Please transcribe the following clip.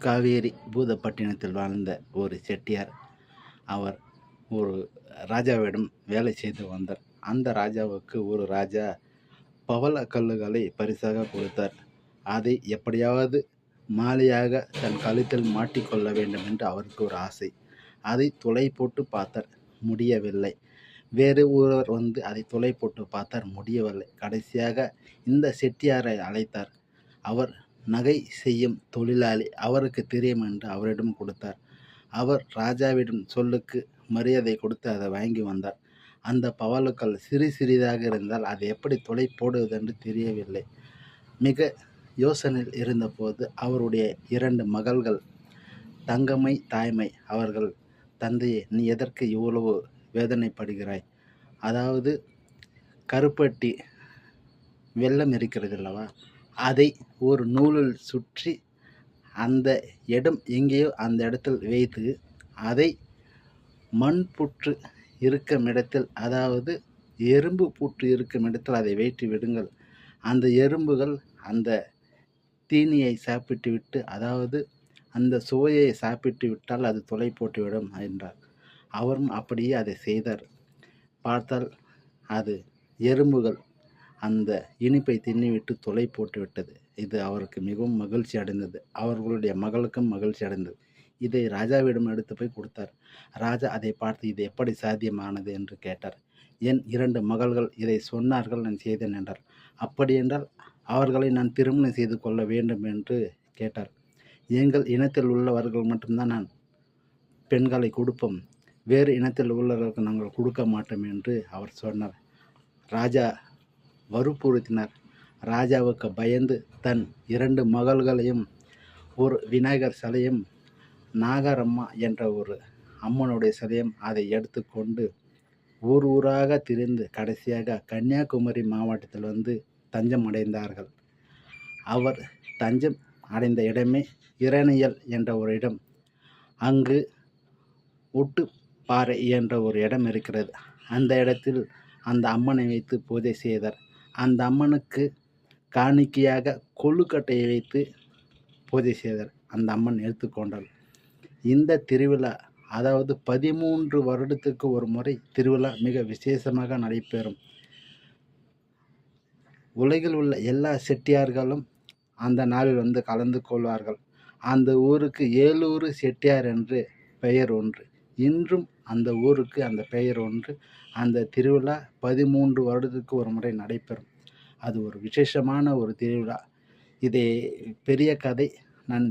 காவேரி பூதப்பட்டினத்தில் வாழ்ந்த ஒரு செட்டியார். அவர் ஒரு ராஜாவிடம் வேலை செய்து வந்தார். அந்த ராஜாவுக்கு ஒரு ராஜா பவள கல்லுகளை பரிசாக கொடுத்தார். அதை எப்படியாவது மாலையாக தன் கழுத்தில் மாட்டிக்கொள்ள வேண்டும் என்று அவருக்கு ஒரு ஆசை. அதை துளை போட்டு பார்த்தார், முடியவில்லை. வேறு ஒருவர் வந்து அதை துளை போட்டு பார்த்தார், முடியவில்லை. கடைசியாக இந்த செட்டியாரை அழைத்தார். அவர் நகை செய்யும் தொழிலாளி, அவருக்கு தெரியும் என்று அவரிடம் கொடுத்தார். அவர் ராஜாவிடம் சொல்லுக்கு மரியாதை கொடுத்து அதை வாங்கி வந்தார். அந்த பவளக்கல் சிறிதாக இருந்தால் அதை எப்படி துளை போடுவது என்று தெரியவில்லை. மிக யோசனையில் இருந்தபோது அவருடைய 2 மகள்கள் தங்கம்மை, தாய்மை அவர்கள், தந்தையே, நீ எதற்கு இவ்வளவு வேதனைப்படுகிறாய்? அதாவது கருப்பட்டி வெள்ளம் இருக்கிறது அல்லவா, அதை ஒரு நூலில் சுற்றி அந்த இடம் எங்கேயோ அந்த இடத்தில் வைத்து அதை மண் புற்று இருக்கும் இடத்தில், அதாவது எறும்பு புற்று இருக்கும் இடத்தில் அதை வைத்து விடுங்கள். அந்த எறும்புகள் அந்த தீனியை சாப்பிட்டு விட்டு, அதாவது அந்த சுவையை சாப்பிட்டு விட்டால் அது துளை போட்டுவிடும் என்றார். அவரும் அப்படியே அதை செய்தார். பார்த்தால் அது எறும்புகள் அந்த இனிப்பை தின்னுவிட்டு துளை போட்டு விட்டது. இது அவருக்கு மிகவும் மகிழ்ச்சி அடைந்தது. அவர்களுடைய மகளுக்கும் மகிழ்ச்சி அடைந்தது. இதை ராஜாவிடம் எடுத்து போய் கொடுத்தார். ராஜா அதை பார்த்து இது எப்படி சாத்தியமானது என்று கேட்டார். என் 2 மகள்கள் இதை சொன்னார்கள், நான் செய்தேன் என்றார். அப்படியென்றால் அவர்களை நான் திருமணம் செய்து கொள்ள வேண்டும் என்று கேட்டார். எங்கள் இனத்தில் உள்ளவர்கள் மட்டும்தான் நான் பெண்களை கொடுப்போம், வேறு இனத்தில் உள்ளவர்களுக்கு நாங்கள் கொடுக்க மாட்டோம் என்று அவர் சொன்னார். ராஜா வற்புறுத்தினார். ராஜாவுக்கு பயந்து தன் 2 மகள்களையும் ஒரு விநாயகர் சிலையும் நாகரம்மா என்ற ஒரு அம்மனுடைய சிலையும் அதை எடுத்துக்கொண்டு ஊர் ஊராக திரிந்து கடைசியாக கன்னியாகுமரி மாவட்டத்தில் வந்து தஞ்சம் அடைந்தார்கள். அவர் தஞ்சம் அடைந்த இடமே இரணியல் என்ற ஒரு இடம். அங்கு ஒட்டுப்பாறை என்ற ஒரு இடம் இருக்கிறது. அந்த இடத்தில் அந்த அம்மனை வைத்து பூஜை செய்தார். அந்த அம்மனுக்கு காணிக்கையாக கொழுக்கட்டையை வைத்து பூஜை செய்தார். அந்த அம்மன் எடுத்துக்கொண்டாள். இந்த திருவிழா, அதாவது 13 வருடத்துக்கு ஒரு முறை திருவிழா மிக விசேஷமாக நடைபெறும். உலகில் உள்ள எல்லா செட்டியார்களும் அந்த நாளில் வந்து கலந்து கொள்வார்கள். அந்த ஊருக்கு ஏலூர் செட்டியார் என்று பெயர் ஒன்று. இன்றும் அந்த ஊருக்கு அந்த பெயர் ஒன்று. அந்த திருவிழா 13 வருடத்துக்கு ஒரு முறை நடைபெறும். அது ஒரு விசேஷமான ஒரு திருவிழா. இதை பெரிய கதை நான்